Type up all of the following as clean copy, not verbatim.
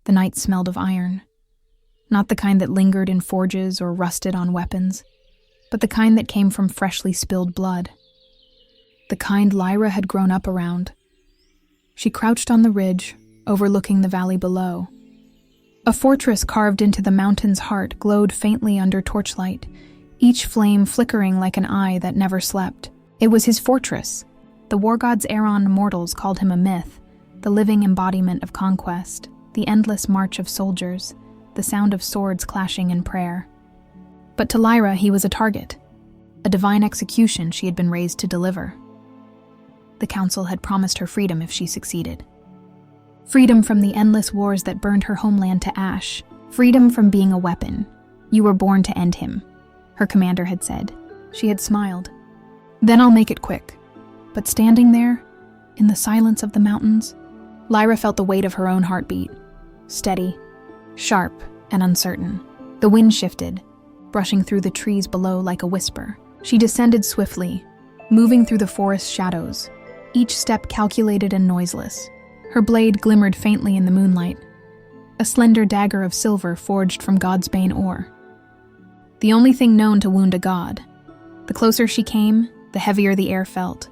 The night smelled of iron. Not the kind that lingered in forges or rusted on weapons, but the kind that came from freshly spilled blood. The kind Lyra had grown up around. She crouched on the ridge, overlooking the valley below. A fortress carved into the mountain's heart glowed faintly under torchlight, each flame flickering like an eye that never slept. It was his fortress. The war god's Aeron mortals called him a myth, the living embodiment of conquest, the endless march of soldiers, the sound of swords clashing in prayer. But to Lyra, he was a target, a divine execution she had been raised to deliver. The council had promised her freedom if she succeeded. Freedom from the endless wars that burned her homeland to ash. Freedom from being a weapon. You were born to end him, her commander had said. She had smiled. Then I'll make it quick. But standing there, in the silence of the mountains, Lyra felt the weight of her own heartbeat. Steady, sharp, and uncertain. The wind shifted, brushing through the trees below like a whisper. She descended swiftly, moving through the forest shadows, each step calculated and noiseless. Her blade glimmered faintly in the moonlight, a slender dagger of silver forged from God's bane ore. The only thing known to wound a god. The closer she came, the heavier the air felt.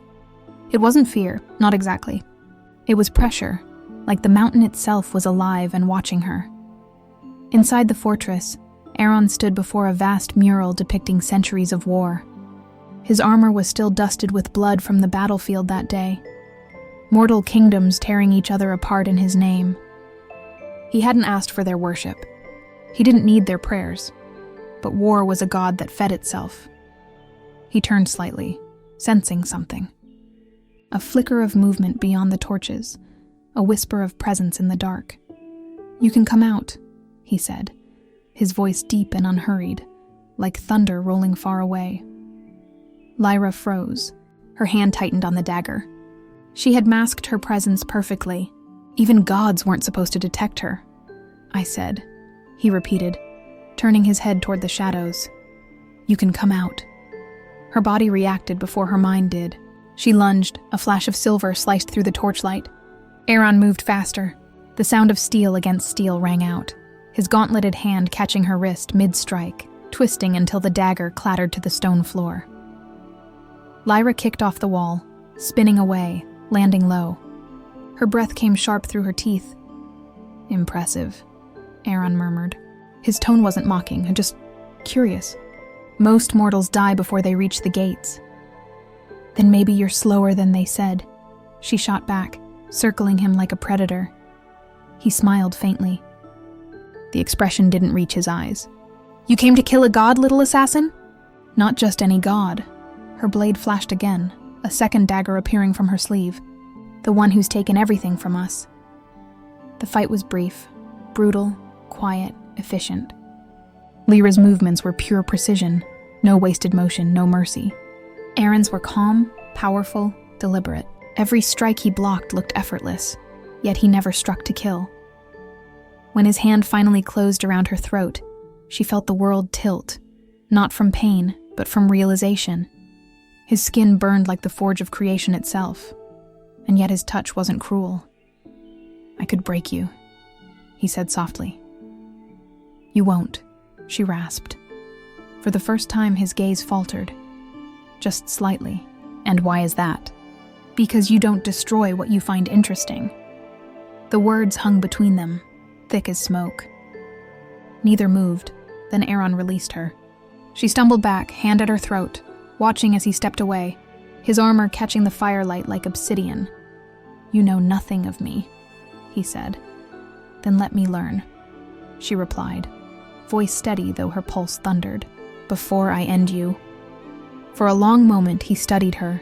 It wasn't fear, not exactly. It was pressure, like the mountain itself was alive and watching her. Inside the fortress, Aeron stood before a vast mural depicting centuries of war. His armor was still dusted with blood from the battlefield that day. Mortal kingdoms tearing each other apart in his name. He hadn't asked for their worship. He didn't need their prayers. But war was a god that fed itself. He turned slightly, sensing something. A flicker of movement beyond the torches, a whisper of presence in the dark. "You can come out," he said, his voice deep and unhurried, like thunder rolling far away. Lyra froze. Her hand tightened on the dagger. She had masked her presence perfectly. Even gods weren't supposed to detect her. "I said," he repeated, turning his head toward the shadows. "You can come out." Her body reacted before her mind did. She lunged, a flash of silver sliced through the torchlight. Aeron moved faster. The sound of steel against steel rang out, his gauntleted hand catching her wrist mid-strike, twisting until the dagger clattered to the stone floor. Lyra kicked off the wall, spinning away, landing low. Her breath came sharp through her teeth. "Impressive," Aeron murmured. His tone wasn't mocking, just curious. "Most mortals die before they reach the gates." "Then maybe you're slower than they said," she shot back, circling him like a predator. He smiled faintly. The expression didn't reach his eyes. "You came to kill a god, little assassin?" "Not just any god." Her blade flashed again, a second dagger appearing from her sleeve. "The one who's taken everything from us." The fight was brief, brutal, quiet, efficient. Lyra's movements were pure precision, no wasted motion, no mercy. Aeron's were calm, powerful, deliberate. Every strike he blocked looked effortless, yet he never struck to kill. When his hand finally closed around her throat, she felt the world tilt, not from pain, but from realization. His skin burned like the forge of creation itself, and yet his touch wasn't cruel. "I could break you," he said softly. "You won't," she rasped. For the first time, his gaze faltered, just slightly. "And why is that?" "Because you don't destroy what you find interesting." The words hung between them, thick as smoke. Neither moved, then Aeron released her. She stumbled back, hand at her throat, watching as he stepped away, his armor catching the firelight like obsidian. "You know nothing of me," he said. "Then let me learn," she replied, voice steady though her pulse thundered. "Before I end you." For a long moment he studied her,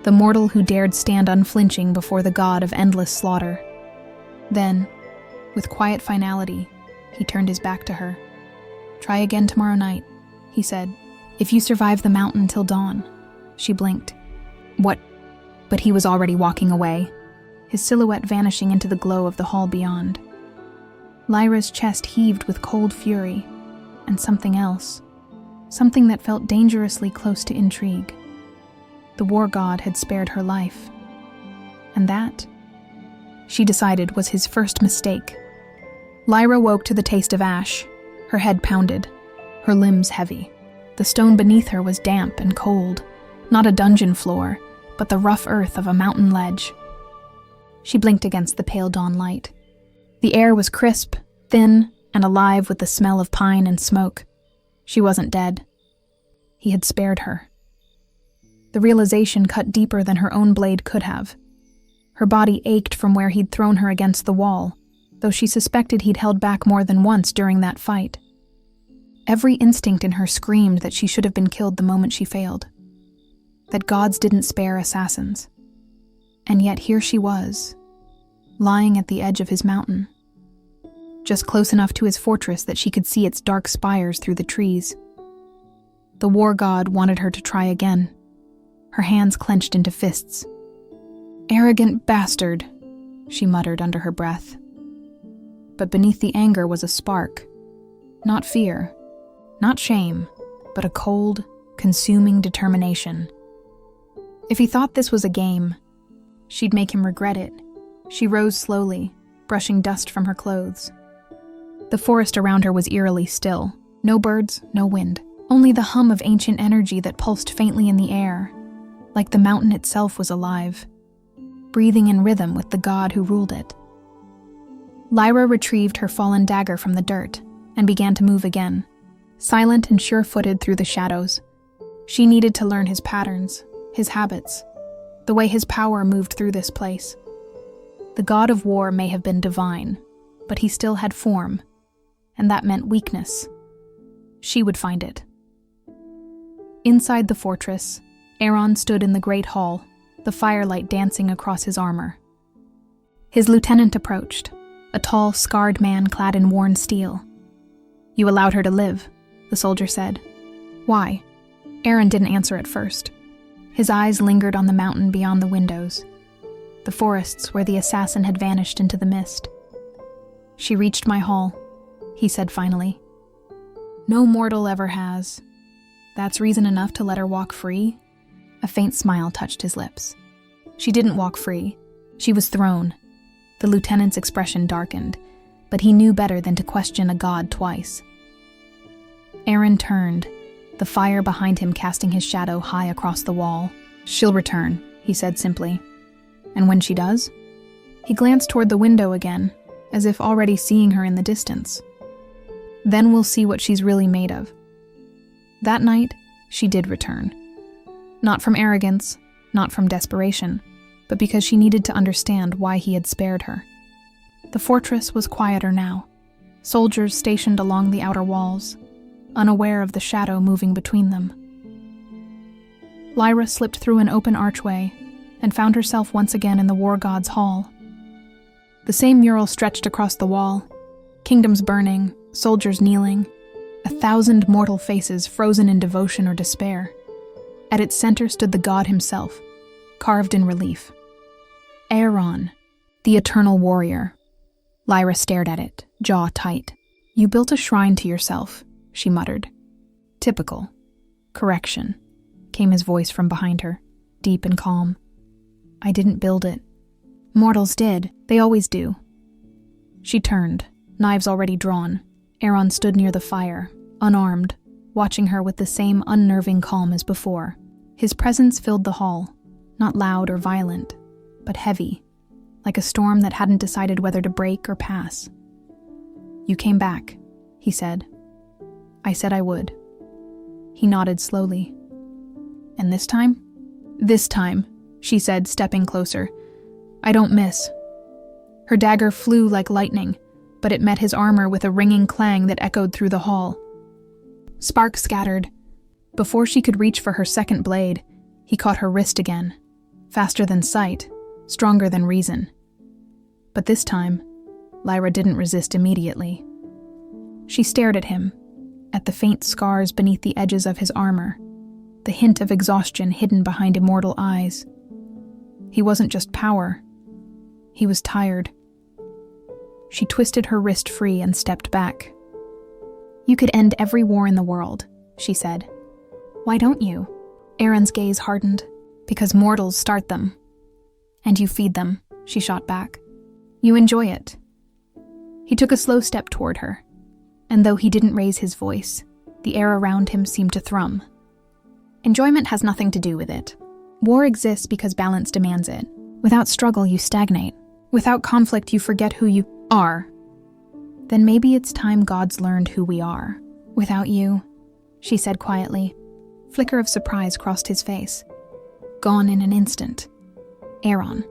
the mortal who dared stand unflinching before the god of endless slaughter. Then, with quiet finality, he turned his back to her. "Try again tomorrow night," he said. "If you survive the mountain till dawn." She blinked. "What?" But he was already walking away, his silhouette vanishing into the glow of the hall beyond. Lyra's chest heaved with cold fury, and something else, something that felt dangerously close to intrigue. The war god had spared her life. And that, she decided, was his first mistake. Lyra woke to the taste of ash. Her head pounded, her limbs heavy. The stone beneath her was damp and cold, not a dungeon floor, but the rough earth of a mountain ledge. She blinked against the pale dawn light. The air was crisp, thin, and alive with the smell of pine and smoke. She wasn't dead. He had spared her. The realization cut deeper than her own blade could have. Her body ached from where he'd thrown her against the wall, though she suspected he'd held back more than once during that fight. Every instinct in her screamed that she should have been killed the moment she failed. That gods didn't spare assassins. And yet here she was, lying at the edge of his mountain, just close enough to his fortress that she could see its dark spires through the trees. The war god wanted her to try again, her hands clenched into fists. "Arrogant bastard," she muttered under her breath. But beneath the anger was a spark. Not fear, not shame, but a cold, consuming determination. If he thought this was a game, she'd make him regret it. She rose slowly, brushing dust from her clothes. The forest around her was eerily still. No birds, no wind. Only the hum of ancient energy that pulsed faintly in the air, like the mountain itself was alive, breathing in rhythm with the god who ruled it. Lyra retrieved her fallen dagger from the dirt and began to move again, silent and sure-footed through the shadows. She needed to learn his patterns, his habits, the way his power moved through this place. The god of war may have been divine, but he still had form, and that meant weakness. She would find it. Inside the fortress, Aeron stood in the great hall, the firelight dancing across his armor. His lieutenant approached, a tall, scarred man clad in worn steel. "You allowed her to live," the soldier said. "Why?" Aeron didn't answer at first. His eyes lingered on the mountain beyond the windows, the forests where the assassin had vanished into the mist. "She reached my hall," he said finally. "No mortal ever has. That's reason enough to let her walk free?" A faint smile touched his lips. "She didn't walk free. She was thrown." The lieutenant's expression darkened, but he knew better than to question a god twice. Aeron turned, the fire behind him casting his shadow high across the wall. "She'll return," he said simply. "And when she does?" He glanced toward the window again, as if already seeing her in the distance. "Then we'll see what she's really made of." That night, she did return. Not from arrogance, not from desperation, but because she needed to understand why he had spared her. The fortress was quieter now, soldiers stationed along the outer walls, unaware of the shadow moving between them. Lyra slipped through an open archway and found herself once again in the war god's hall. The same mural stretched across the wall, kingdoms burning, soldiers kneeling, 1,000 mortal faces frozen in devotion or despair. At its center stood the god himself, carved in relief. Aeron, the eternal warrior. Lyra stared at it, jaw tight. "You built a shrine to yourself," she muttered. "Typical. Correction," came his voice from behind her, deep and calm. "I didn't build it. Mortals did. They always do." She turned, knives already drawn. Aeron stood near the fire, unarmed, watching her with the same unnerving calm as before. His presence filled the hall, not loud or violent, but heavy, like a storm that hadn't decided whether to break or pass. "You came back," he said. "I said I would." He nodded slowly. "And this time?" "This time," she said, stepping closer. "I don't miss." Her dagger flew like lightning, but it met his armor with a ringing clang that echoed through the hall. Sparks scattered. Before she could reach for her second blade, he caught her wrist again, faster than sight, stronger than reason. But this time, Lyra didn't resist immediately. She stared at him, at the faint scars beneath the edges of his armor, the hint of exhaustion hidden behind immortal eyes. He wasn't just power. He was tired. She twisted her wrist free and stepped back. "You could end every war in the world," she said. "Why don't you?" Aeron's gaze hardened. "Because mortals start them." "And you feed them," she shot back. "You enjoy it." He took a slow step toward her, and though he didn't raise his voice, the air around him seemed to thrum. Enjoyment has nothing to do with it. War exists because balance demands it. Without struggle, you stagnate. Without conflict, you forget who you are. Then maybe it's time gods learned who we are. Without you, she said quietly. Flicker of surprise crossed his face. Gone in an instant. Aeron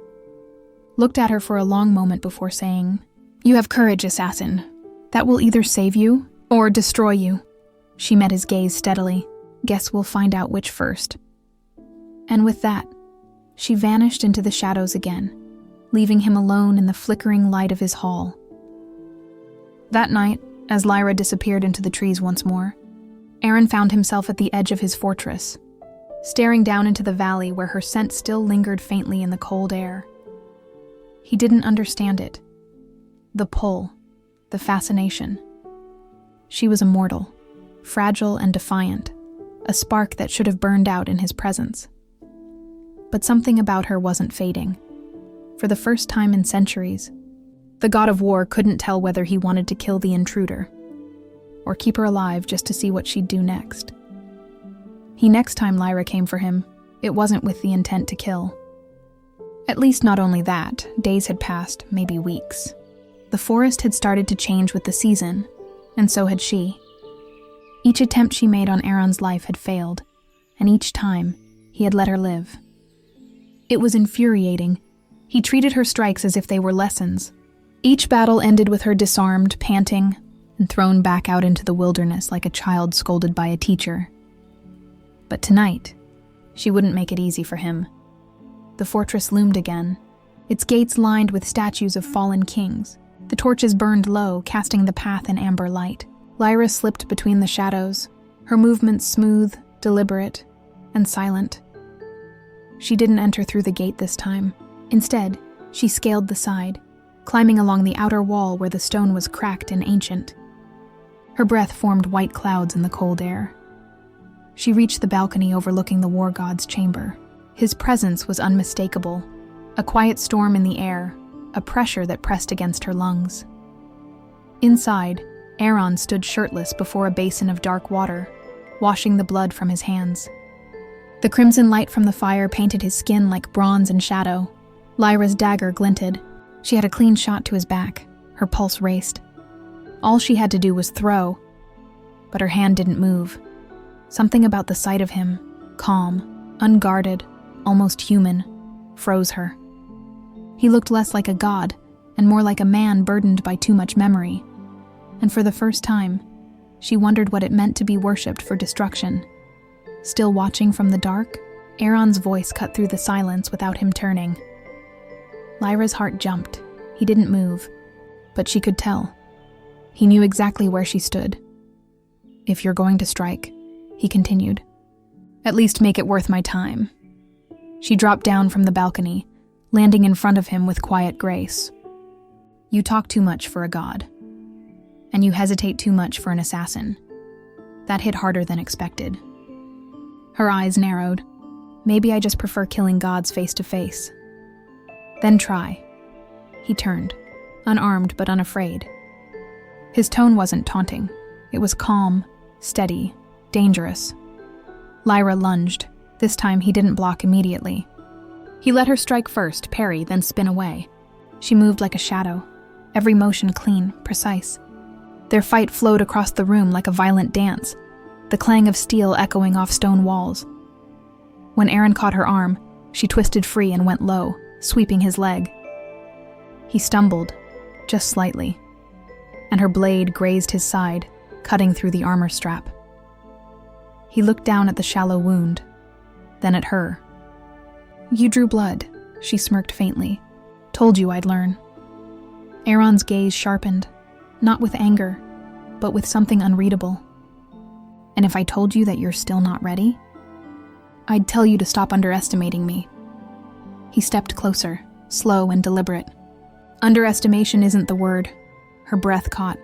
looked at her for a long moment before saying, "You have courage, assassin. That will either save you or destroy you." She met his gaze steadily. Guess we'll find out which first. And with that, she vanished into the shadows again, leaving him alone in the flickering light of his hall. That night, as Lyra disappeared into the trees once more, Aeron found himself at the edge of his fortress, staring down into the valley where her scent still lingered faintly in the cold air. He didn't understand it. The pull, the fascination. She was immortal, fragile and defiant, a spark that should have burned out in his presence. But something about her wasn't fading. For the first time in centuries, the god of war couldn't tell whether he wanted to kill the intruder or keep her alive just to see what she'd do next. Next time Lyra came for him, it wasn't with the intent to kill. At least not only that, days had passed, maybe weeks. The forest had started to change with the season, and so had she. Each attempt she made on Aeron's life had failed, and each time, he had let her live. It was infuriating. He treated her strikes as if they were lessons. Each battle ended with her disarmed, panting, and thrown back out into the wilderness like a child scolded by a teacher. But tonight, she wouldn't make it easy for him. The fortress loomed again, its gates lined with statues of fallen kings. The torches burned low, casting the path in amber light. Lyra slipped between the shadows, her movements smooth, deliberate, and silent. She didn't enter through the gate this time. Instead, she scaled the side, climbing along the outer wall where the stone was cracked and ancient. Her breath formed white clouds in the cold air. She reached the balcony overlooking the war god's chamber. His presence was unmistakable, a quiet storm in the air, a pressure that pressed against her lungs. Inside, Aeron stood shirtless before a basin of dark water, washing the blood from his hands. The crimson light from the fire painted his skin like bronze in shadow. Lyra's dagger glinted. She had a clean shot to his back. Her pulse raced. All she had to do was throw, but her hand didn't move. Something about the sight of him, calm, unguarded, almost human, froze her. He looked less like a god and more like a man burdened by too much memory. And for the first time, she wondered what it meant to be worshipped for destruction. Still watching from the dark, Aeron's voice cut through the silence without him turning. Lyra's heart jumped. He didn't move, but she could tell. He knew exactly where she stood. "If you're going to strike," he continued, "at least make it worth my time." She dropped down from the balcony, landing in front of him with quiet grace. "You talk too much for a god, and you hesitate too much for an assassin." That hit harder than expected. Her eyes narrowed. "Maybe I just prefer killing gods face to face." "Then try." He turned, unarmed but unafraid. His tone wasn't taunting. It was calm, steady, dangerous. Lyra lunged. This time he didn't block immediately. He let her strike first, parry, then spin away. She moved like a shadow, every motion clean, precise. Their fight flowed across the room like a violent dance, the clang of steel echoing off stone walls. When Aeron caught her arm, she twisted free and went low, sweeping his leg. He stumbled, just slightly, and her blade grazed his side, cutting through the armor strap. He looked down at the shallow wound, then at her. "You drew blood," she smirked faintly. "Told you I'd learn." Aeron's gaze sharpened, not with anger, but with something unreadable. "And if I told you that you're still not ready? I'd tell you to stop underestimating me." He stepped closer, slow and deliberate. Underestimation isn't the word. Her breath caught.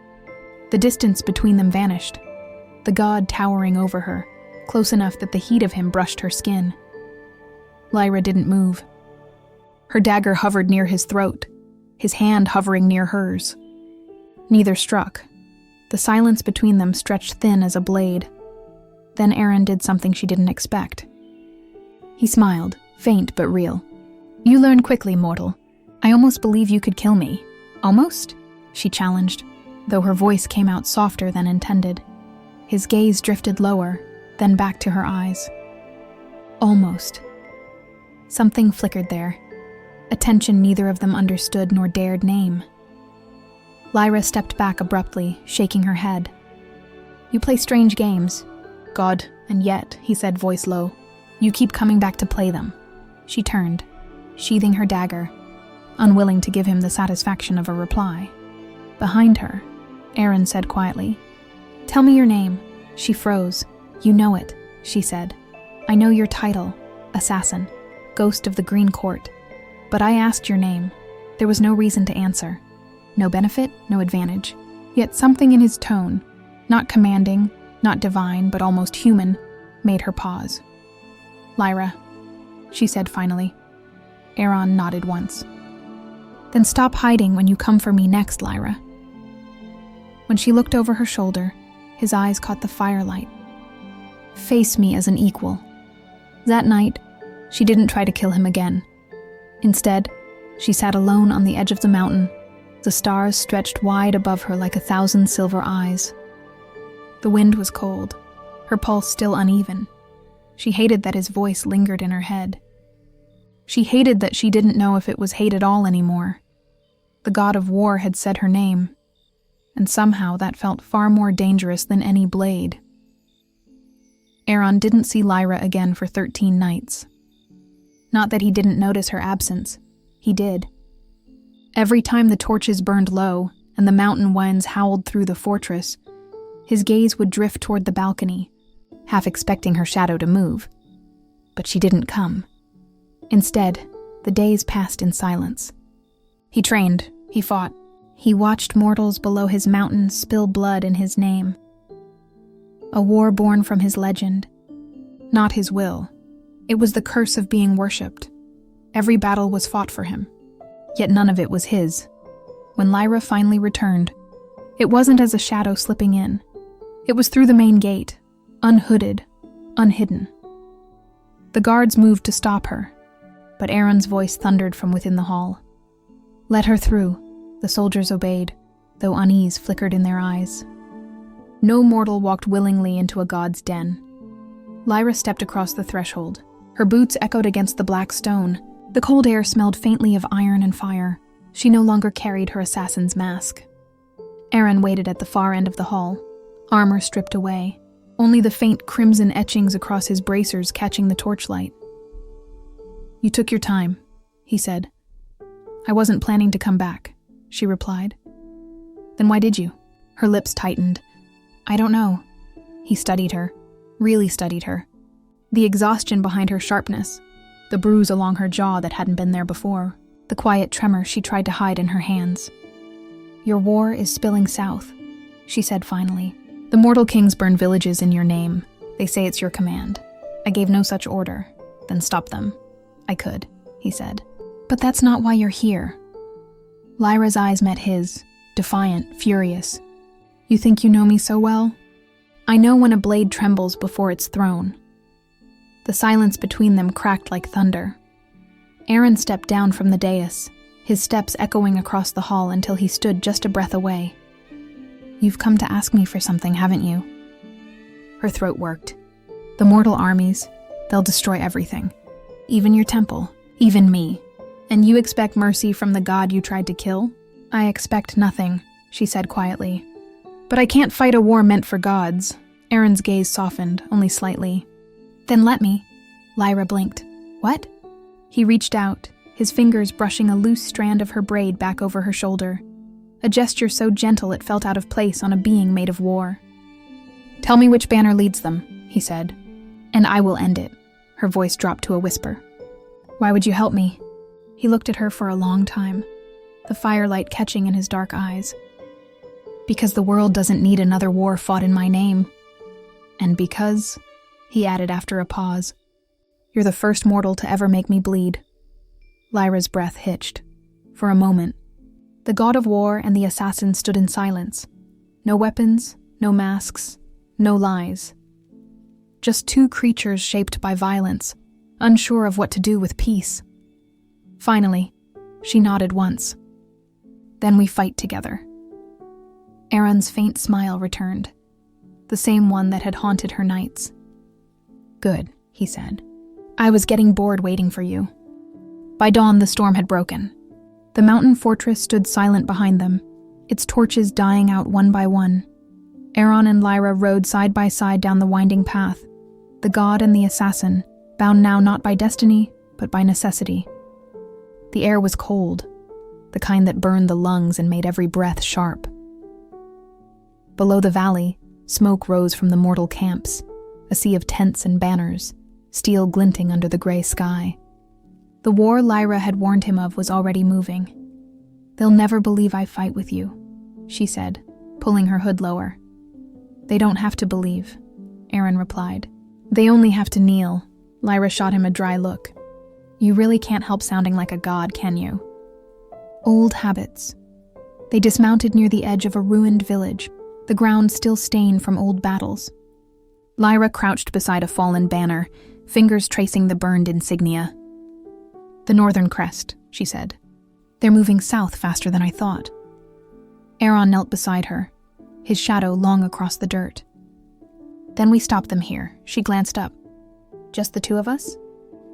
The distance between them vanished, the god towering over her, close enough that the heat of him brushed her skin. Lyra didn't move. Her dagger hovered near his throat, his hand hovering near hers. Neither struck. The silence between them stretched thin as a blade. Then Aeron did something she didn't expect. He smiled, faint but real. "You learn quickly, mortal. I almost believe you could kill me." "Almost?" she challenged, though her voice came out softer than intended. His gaze drifted lower, then back to her eyes. Almost. Something flickered there, a tension neither of them understood nor dared name. Lyra stepped back abruptly, shaking her head. "You play strange games. God, and yet," he said, voice low, "you keep coming back to play them." She turned, sheathing her dagger, unwilling to give him the satisfaction of a reply. Behind her, Aeron said quietly, "Tell me your name." She froze. "You know it," she said. "I know your title, assassin, ghost of the Green Court. But I asked your name. There was no reason to answer. No benefit, no advantage. Yet something in his tone, not commanding, not divine, but almost human, made her pause. "Lyra," she said finally. Aeron nodded once. "Then stop hiding when you come for me next, Lyra." When she looked over her shoulder, his eyes caught the firelight. "Face me as an equal." That night, she didn't try to kill him again. Instead, she sat alone on the edge of the mountain, the stars stretched wide above her like 1,000 silver eyes. The wind was cold, her pulse still uneven. She hated that his voice lingered in her head. She hated that she didn't know if it was hate at all anymore. The god of war had said her name, and somehow that felt far more dangerous than any blade. Aeron didn't see Lyra again for 13 nights. Not that he didn't notice her absence. He did. Every time the torches burned low and the mountain winds howled through the fortress, his gaze would drift toward the balcony, half expecting her shadow to move. But she didn't come. Instead, the days passed in silence. He trained, he fought. He watched mortals below his mountain spill blood in his name. A war born from his legend. Not his will. It was the curse of being worshipped. Every battle was fought for him, yet none of it was his. When Lyra finally returned, it wasn't as a shadow slipping in. It was through the main gate, unhooded, unhidden. The guards moved to stop her, but Aeron's voice thundered from within the hall. "Let her through." The soldiers obeyed, though unease flickered in their eyes. No mortal walked willingly into a god's den. Lyra stepped across the threshold. Her boots echoed against the black stone. The cold air smelled faintly of iron and fire. She no longer carried her assassin's mask. Aeron waited at the far end of the hall, armor stripped away, only the faint crimson etchings across his bracers catching the torchlight. "You took your time," he said. "I wasn't planning to come back," she replied. "Then why did you?" Her lips tightened. "I don't know." He studied her, really studied her. The exhaustion behind her sharpness, the bruise along her jaw that hadn't been there before, the quiet tremor she tried to hide in her hands. "Your war is spilling south," she said finally. "The mortal kings burn villages in your name. They say it's your command. I gave no such order. Then stop them." "I could," he said. "But that's not why you're here." Lyra's eyes met his, defiant, furious. "You think you know me so well? I know when a blade trembles before it's thrown." The silence between them cracked like thunder. Aeron stepped down from the dais, his steps echoing across the hall until he stood just a breath away. "You've come to ask me for something, haven't you?" Her throat worked. "The mortal armies, they'll destroy everything. Even your temple, even me. And you expect mercy from the god you tried to kill?" "I expect nothing," she said quietly. "But I can't fight a war meant for gods." Aeron's gaze softened, only slightly. "Then let me." Lyra blinked. "What?" He reached out, his fingers brushing a loose strand of her braid back over her shoulder, a gesture so gentle it felt out of place on a being made of war. "Tell me which banner leads them," he said, "and I will end it." Her voice dropped to a whisper. "Why would you help me?" He looked at her for a long time, the firelight catching in his dark eyes. "Because the world doesn't need another war fought in my name. And because," he added after a pause, "you're the first mortal to ever make me bleed." Lyra's breath hitched. For a moment, The god of war and the assassin stood in silence. No weapons, no masks, no lies. Just two creatures shaped by violence, unsure of what to do with peace. Finally, she nodded once. Then we fight together. Aeron's faint smile returned, the same one that had haunted her nights. Good, he said. I was getting bored waiting for you. By dawn, the storm had broken. The mountain fortress stood silent behind them, its torches dying out one by one. Aeron and Lyra rode side by side down the winding path, the god and the assassin, bound now not by destiny, but by necessity. The air was cold, the kind that burned the lungs and made every breath sharp. Below the valley, smoke rose from the mortal camps, a sea of tents and banners, steel glinting under the gray sky. The war Lyra had warned him of was already moving. They'll never believe I fight with you, she said, pulling her hood lower. They don't have to believe, Aeron replied. They only have to kneel. Lyra shot him a dry look. You really can't help sounding like a god, can you? Old habits. They dismounted near the edge of a ruined village, the ground still stained from old battles. Lyra crouched beside a fallen banner, fingers tracing the burned insignia. The northern crest, she said. They're moving south faster than I thought. Aeron knelt beside her, his shadow long across the dirt. Then we stopped them here. She glanced up. Just the two of us?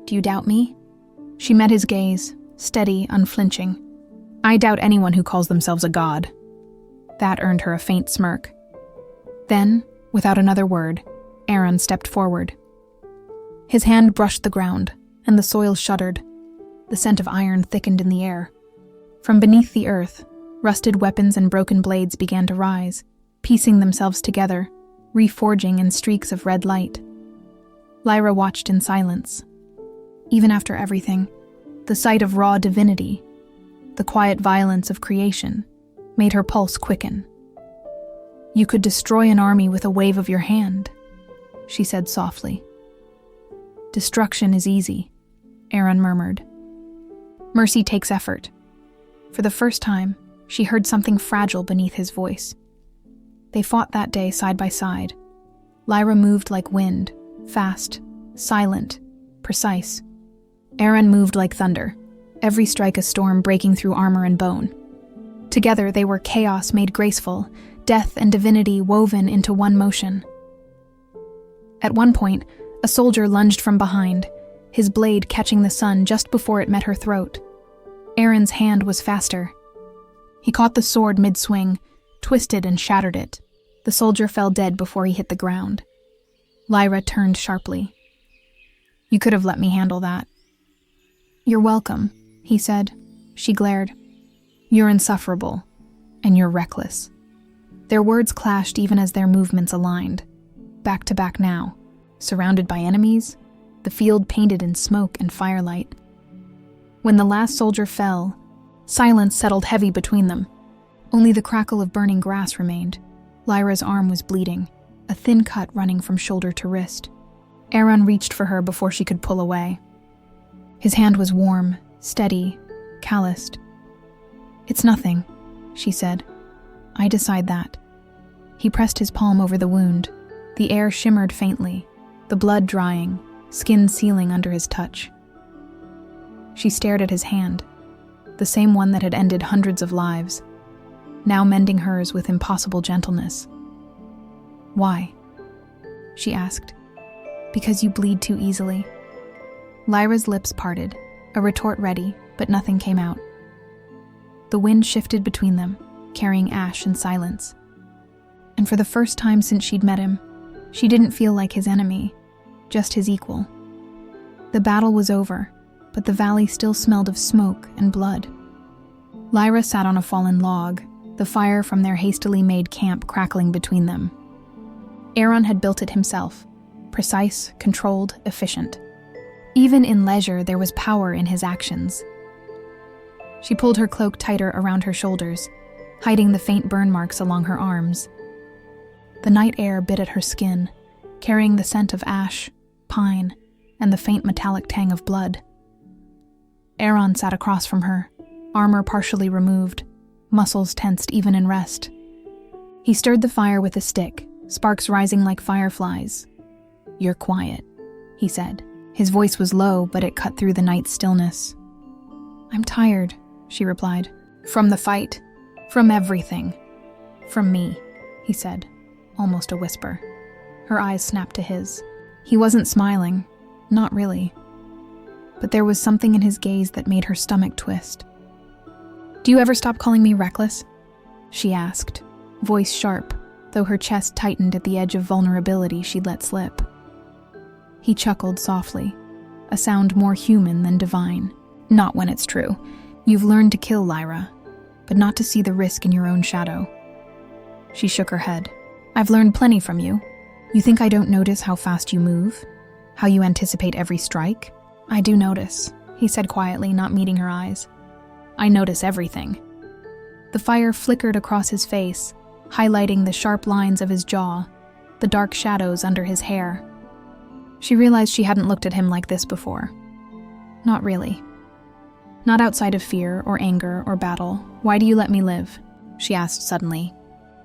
Do you doubt me? She met his gaze, steady, unflinching. I doubt anyone who calls themselves a god. That earned her a faint smirk. Then, without another word, Aeron stepped forward. His hand brushed the ground, and the soil shuddered. The scent of iron thickened in the air. From beneath the earth, rusted weapons and broken blades began to rise, piecing themselves together, reforging in streaks of red light. Lyra watched in silence. Even after everything, the sight of raw divinity, the quiet violence of creation, made her pulse quicken. You could destroy an army with a wave of your hand, she said softly. Destruction is easy, Aeron murmured. Mercy takes effort. For the first time, she heard something fragile beneath his voice. They fought that day side by side. Lyra moved like wind, fast, silent, precise. Aeron moved like thunder, every strike a storm breaking through armor and bone. Together they were chaos made graceful, death and divinity woven into one motion. At one point, a soldier lunged from behind, his blade catching the sun just before it met her throat. Aeron's hand was faster. He caught the sword mid-swing, twisted and shattered it. The soldier fell dead before he hit the ground. Lyra turned sharply. You could have let me handle that. You're welcome, he said. She glared. You're insufferable, and you're reckless. Their words clashed even as their movements aligned. Back to back now, surrounded by enemies, the field painted in smoke and firelight. When the last soldier fell, silence settled heavy between them. Only the crackle of burning grass remained. Lyra's arm was bleeding, a thin cut running from shoulder to wrist. Aeron reached for her before she could pull away. His hand was warm, steady, calloused. It's nothing, she said. I decide that. He pressed his palm over the wound. The air shimmered faintly, the blood drying, skin sealing under his touch. She stared at his hand, the same one that had ended hundreds of lives, now mending hers with impossible gentleness. Why? She asked. Because you bleed too easily. Lyra's lips parted, a retort ready, but nothing came out. The wind shifted between them, carrying ash and silence. And for the first time since she'd met him, she didn't feel like his enemy, just his equal. The battle was over, but the valley still smelled of smoke and blood. Lyra sat on a fallen log, the fire from their hastily made camp crackling between them. Aeron had built it himself, precise, controlled, efficient. Even in leisure, there was power in his actions. She pulled her cloak tighter around her shoulders, hiding the faint burn marks along her arms. The night air bit at her skin, carrying the scent of ash, pine, and the faint metallic tang of blood. Aeron sat across from her, armor partially removed, muscles tensed even in rest. He stirred the fire with a stick, sparks rising like fireflies. "You're quiet," he said. His voice was low, but it cut through the night's stillness. "I'm tired," she replied. "From the fight. From everything. From me," he said, almost a whisper. Her eyes snapped to his. He wasn't smiling, not really. But there was something in his gaze that made her stomach twist. "Do you ever stop calling me reckless?" she asked, voice sharp, though her chest tightened at the edge of vulnerability she'd let slip. He chuckled softly, a sound more human than divine. "Not when it's true. You've learned to kill, Lyra, but not to see the risk in your own shadow." She shook her head. "I've learned plenty from you. You think I don't notice how fast you move? How you anticipate every strike?" "I do notice," he said quietly, not meeting her eyes. "I notice everything." The fire flickered across his face, highlighting the sharp lines of his jaw, the dark shadows under his hair. She realized she hadn't looked at him like this before. Not really. Not outside of fear or anger or battle. "Why do you let me live?" she asked suddenly.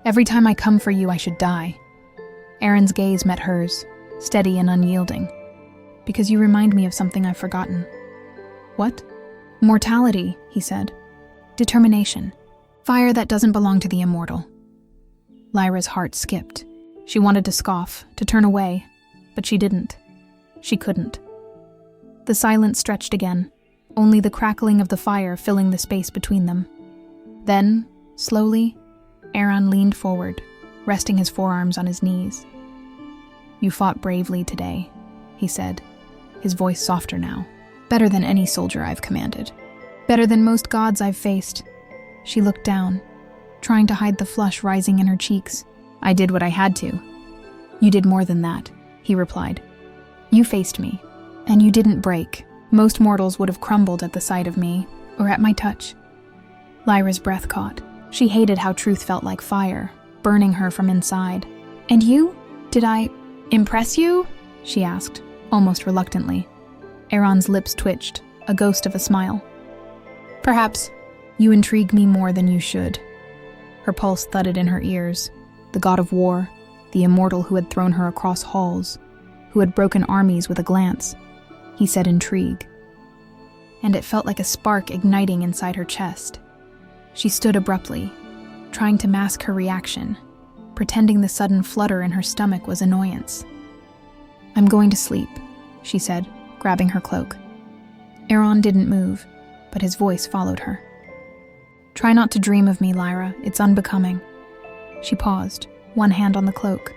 "Every time I come for you, I should die." Aeron's gaze met hers, steady and unyielding. "Because you remind me of something I've forgotten." "What?" "Mortality," he said. "Determination. Fire that doesn't belong to the immortal." Lyra's heart skipped. She wanted to scoff, to turn away, but she didn't. She couldn't. The silence stretched again, only the crackling of the fire filling the space between them. Then, slowly, Aeron leaned forward, resting his forearms on his knees. "You fought bravely today," he said, his voice softer now. "Better than any soldier I've commanded. Better than most gods I've faced." She looked down, trying to hide the flush rising in her cheeks. "I did what I had to." "You did more than that," he replied. "You faced me, and you didn't break. Most mortals would have crumbled at the sight of me, or at my touch." Lyra's breath caught. She hated how truth felt like fire, burning her from inside. "And you? Did I impress you?" she asked, almost reluctantly. Aeron's lips twitched, a ghost of a smile. "Perhaps. You intrigue me more than you should." Her pulse thudded in her ears. The god of war, the immortal who had thrown her across halls, who had broken armies with a glance. He said intrigue. And it felt like a spark igniting inside her chest. She stood abruptly, trying to mask her reaction, pretending the sudden flutter in her stomach was annoyance. "I'm going to sleep," she said, grabbing her cloak. Aeron didn't move, but his voice followed her. "Try not to dream of me, Lyra. It's unbecoming." She paused, one hand on the cloak.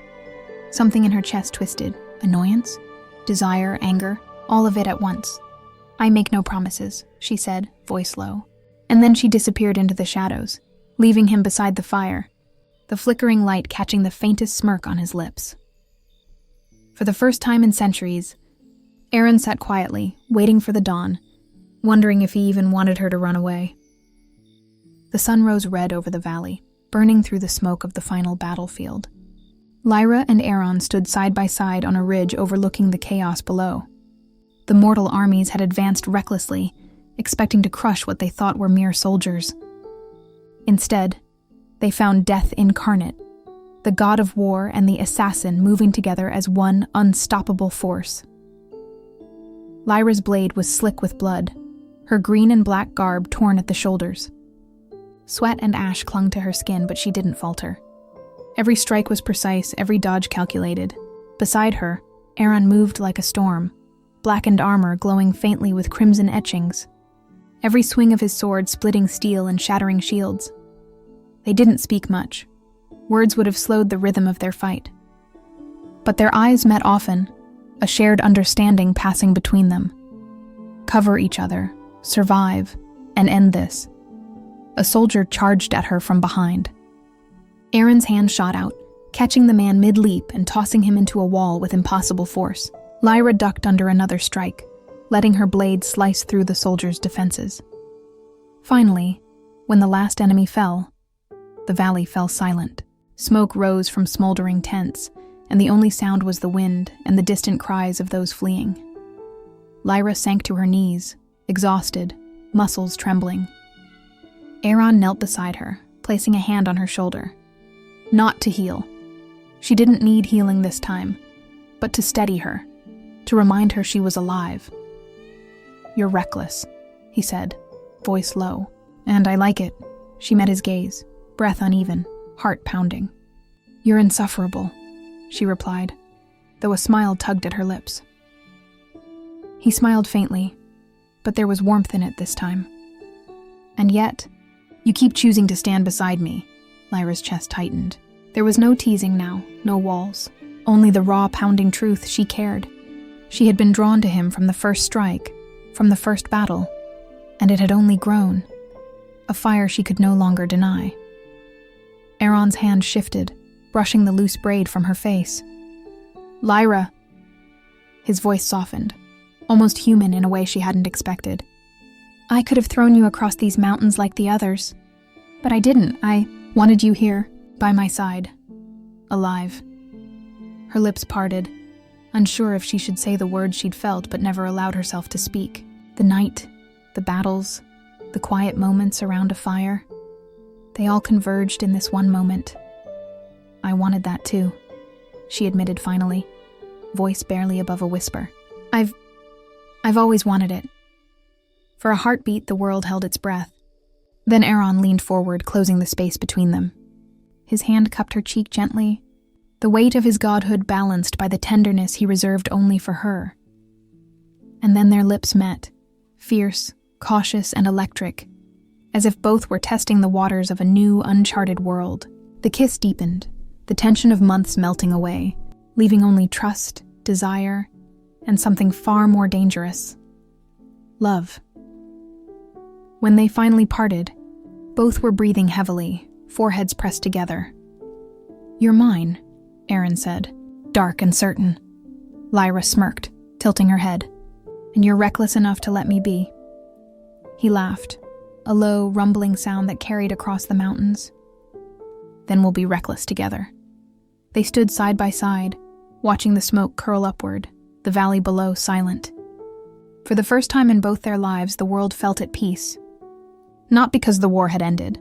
Something in her chest twisted. Annoyance? Desire? Anger? All of it at once. "I make no promises," she said, voice low. And then she disappeared into the shadows, leaving him beside the fire, the flickering light catching the faintest smirk on his lips. For the first time in centuries, Aeron sat quietly, waiting for the dawn, wondering if he even wanted her to run away. The sun rose red over the valley, burning through the smoke of the final battlefield. Lyra and Aeron stood side by side on a ridge overlooking the chaos below. The mortal armies had advanced recklessly, expecting to crush what they thought were mere soldiers. Instead, they found death incarnate, the god of war and the assassin moving together as one unstoppable force. Lyra's blade was slick with blood, her green and black garb torn at the shoulders. Sweat and ash clung to her skin, but she didn't falter. Every strike was precise, every dodge calculated. Beside her, Aeron moved like a storm, blackened armor glowing faintly with crimson etchings. Every swing of his sword splitting steel and shattering shields. They didn't speak much. Words would have slowed the rhythm of their fight. But their eyes met often, a shared understanding passing between them. Cover each other, survive, and end this. A soldier charged at her from behind. Aeron's hand shot out, catching the man mid-leap and tossing him into a wall with impossible force. Lyra ducked under another strike, letting her blade slice through the soldier's defenses. Finally, when the last enemy fell, the valley fell silent. Smoke rose from smoldering tents, and the only sound was the wind and the distant cries of those fleeing. Lyra sank to her knees, exhausted, muscles trembling. Aeron knelt beside her, placing a hand on her shoulder. Not to heal. She didn't need healing this time, but to steady her, to remind her she was alive. "You're reckless," he said, voice low. "And I like it." She met his gaze, breath uneven, heart pounding. "You're insufferable," she replied, though a smile tugged at her lips. He smiled faintly, but there was warmth in it this time. "And yet, you keep choosing to stand beside me." Lyra's chest tightened. There was no teasing now, no walls, only the raw, pounding truth. She cared. She had been drawn to him from the first strike, from the first battle, and it had only grown, a fire she could no longer deny. Aeron's hand shifted, brushing the loose braid from her face. "Lyra!" His voice softened, almost human in a way she hadn't expected. "I could have thrown you across these mountains like the others, but I didn't. I wanted you here, by my side, alive." Her lips parted, unsure if she should say the words she'd felt but never allowed herself to speak. The night, the battles, the quiet moments around a fire, they all converged in this one moment. "I wanted that too," she admitted finally, voice barely above a whisper. I've always wanted it." For a heartbeat, the world held its breath. Then Aeron leaned forward, closing the space between them. His hand cupped her cheek gently, the weight of his godhood balanced by the tenderness he reserved only for her. And then their lips met, fierce, cautious, and electric, as if both were testing the waters of a new, uncharted world. The kiss deepened, the tension of months melting away, leaving only trust, desire, and something far more dangerous: love. When they finally parted, both were breathing heavily, foreheads pressed together. "You're mine," Aeron said, dark and certain. Lyra smirked, tilting her head. "And you're reckless enough to let me be." He laughed, a low, rumbling sound that carried across the mountains. "Then we'll be reckless together." They stood side by side, watching the smoke curl upward, the valley below silent. For the first time in both their lives, the world felt at peace. Not because the war had ended,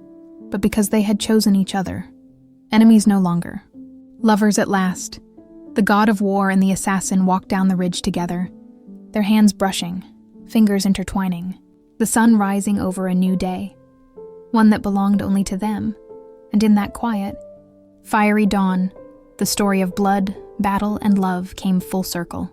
but because they had chosen each other. Enemies no longer. Lovers at last. The god of war and the assassin walked down the ridge together, their hands brushing, fingers intertwining, the sun rising over a new day, one that belonged only to them. And in that quiet, fiery dawn, the story of blood, battle, and love came full circle.